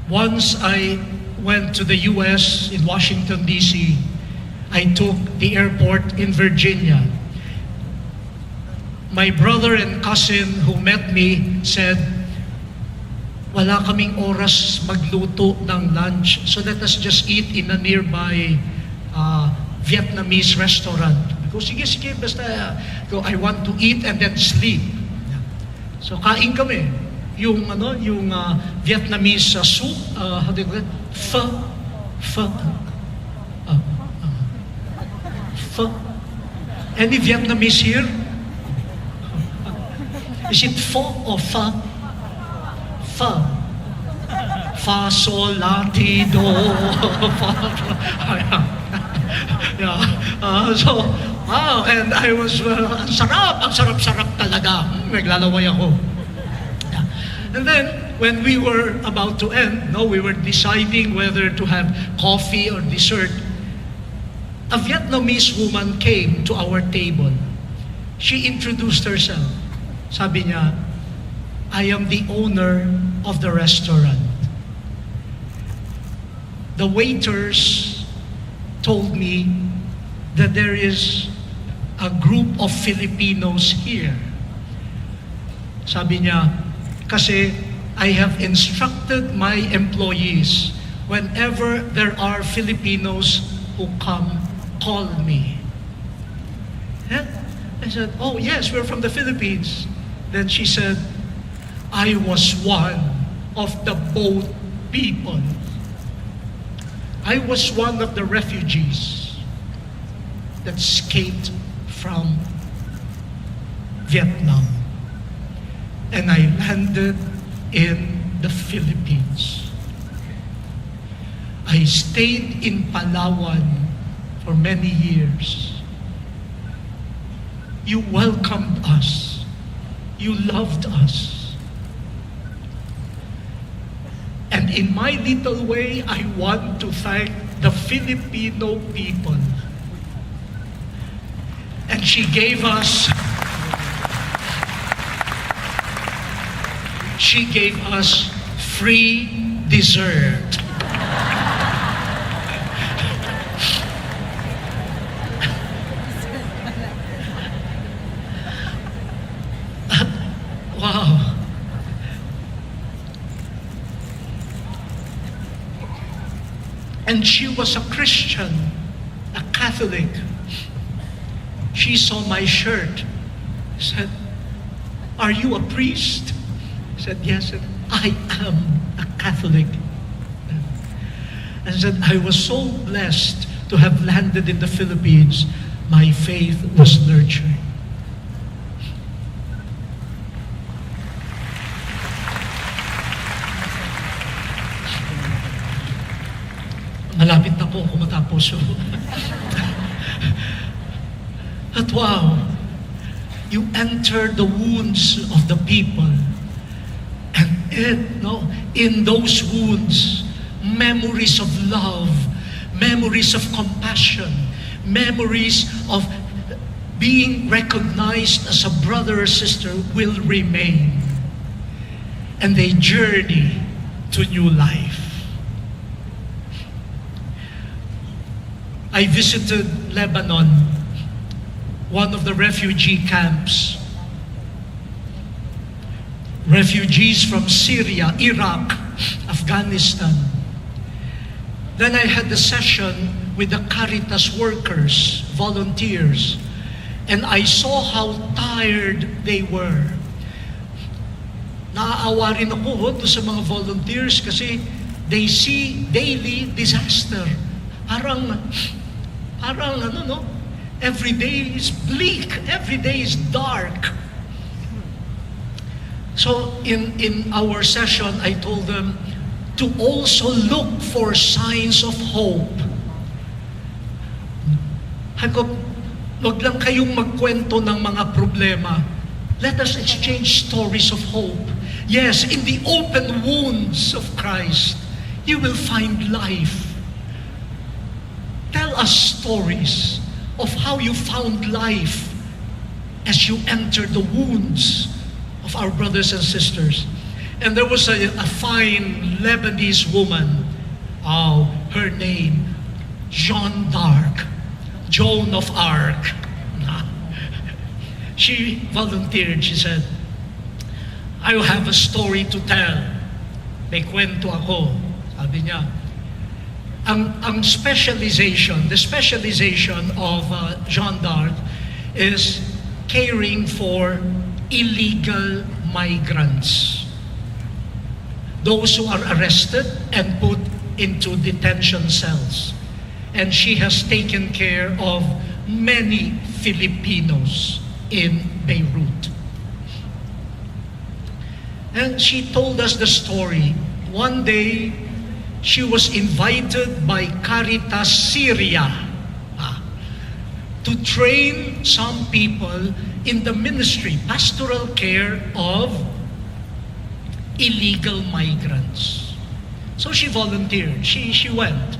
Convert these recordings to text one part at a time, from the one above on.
Once I went to the US in Washington, D.C. I took the airport in Virginia. My brother and cousin who met me said, wala kaming oras magluto ng lunch, so let us just eat in a nearby Vietnamese restaurant. Go, sige, basta I want to eat and then sleep. So kain kami. Yung Vietnamese soup, how do you call it? Pho. Any Vietnamese here? Is it pho or pho? Pho. Fa, sol, la, ti, do. So, wow, and I was, ang sarap talaga. Naglalaway ako. And then, when we were about to end, we were deciding whether to have coffee or dessert. A Vietnamese woman came to our table. She introduced herself. Sabi niya, I am the owner of the restaurant. The waiters told me that there is a group of Filipinos here. Sabi niya, kasi I have instructed my employees, whenever there are Filipinos who come, call me. Yeah? I said, oh yes, we're from the Philippines. Then she said, I was one of the boat people. I was one of the refugees that escaped from Vietnam. And I landed in the Philippines. I stayed in Palawan for many years. You welcomed us. You loved us. And in my little way, I want to thank the Filipino people. And she gave us free dessert. Wow. And she was a Christian, a Catholic. She saw my shirt, said, are you a priest? I said, yes, I am a Catholic. And said, I was so blessed to have landed in the Philippines. My faith was nurtured. Malapit na po ako matapos. But wow, you enter the wounds of the people. And in those wounds, memories of love, memories of compassion, memories of being recognized as a brother or sister will remain. And they journey to new life. I visited Lebanon, one of the refugee camps. Refugees from Syria, Iraq, Afghanistan. Then I had a session with the Caritas workers, volunteers, and I saw how tired they were. Naaawa rin ako sa mga volunteers kasi they see daily disaster. Parang every day is bleak, every day is dark. So in our session, I told them to also look for signs of hope. Wag lang kayong magkwento ng mga problema. Let us exchange stories of hope. Yes, in the open wounds of Christ, you will find life. Tell us stories of how you found life as you entered the wounds of our brothers and sisters. And there was a fine Lebanese woman, her name, Joan d'Arc, Joan of Arc. She volunteered, she said, I have a story to tell. May kwento ako. Sabi niya, ang specialization, the specialization of Jeanne d'Arc is caring for illegal migrants. Those who are arrested and put into detention cells. And she has taken care of many Filipinos in Beirut. And she told us the story. One day, she was invited by Caritas Syria to train some people in the ministry, pastoral care of illegal migrants. So she volunteered. She went.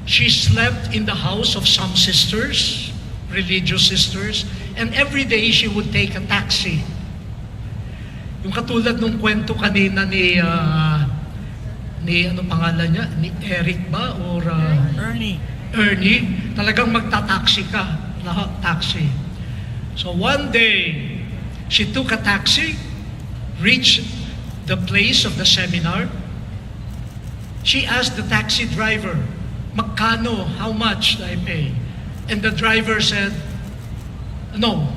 She slept in the house of some sisters, religious sisters, and every day she would take a taxi. Yung katulad nung kwento kanina ni ano pangalan niya? Ni Eric ba? Or Ernie. Ernie, talagang magta-taxi ka. Taxi. So one day, she took a taxi, reached the place of the seminar. She asked the taxi driver, "Magkano? How much do I pay?" And the driver said, "No."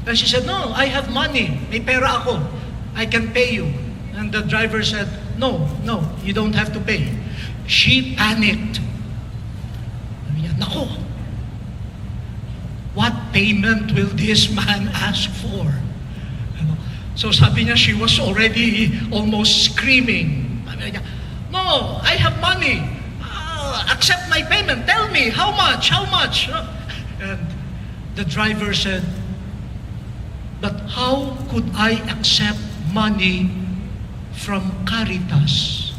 And she said, "No, I have money. May pera ako. I can pay you." And the driver said, No, you don't have to pay." She panicked. Sabi niya, "Nako, what payment will this man ask for?" So sabi niya, she was already almost screaming. Sabi niya, "No, I have money. Accept my payment. Tell me, how much? And the driver said, "But how could I accept money from Caritas?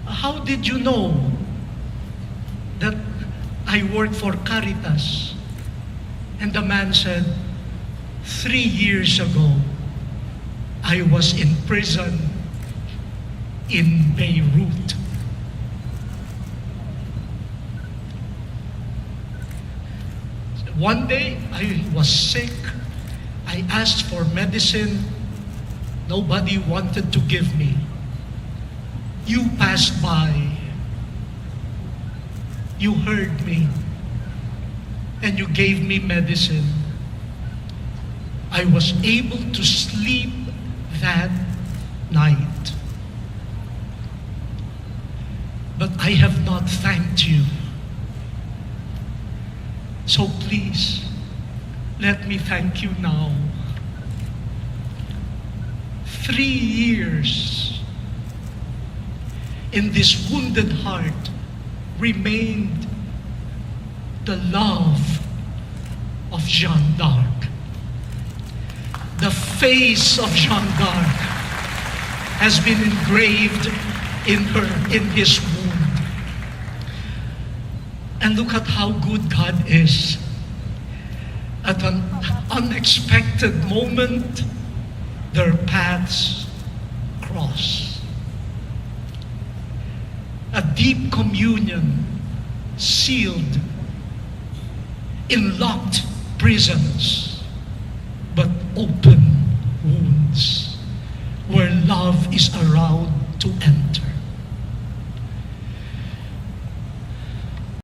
How did you know that I work for Caritas?" And the man said, 3 years ago, I was in prison in Beirut. One day, I was sick. I asked for medicine. Nobody wanted to give me. You passed by. You heard me. And you gave me medicine. I was able to sleep that night. But I have not thanked you. So please, let me thank you now. 3 years in this wounded heart remained the love of Jeanne d'Arc. The face of Jeanne d'Arc has been engraved in his wound. And look at how good God is. At an unexpected moment, their paths cross. A deep communion sealed in locked prisons, but open wounds where love is allowed to enter.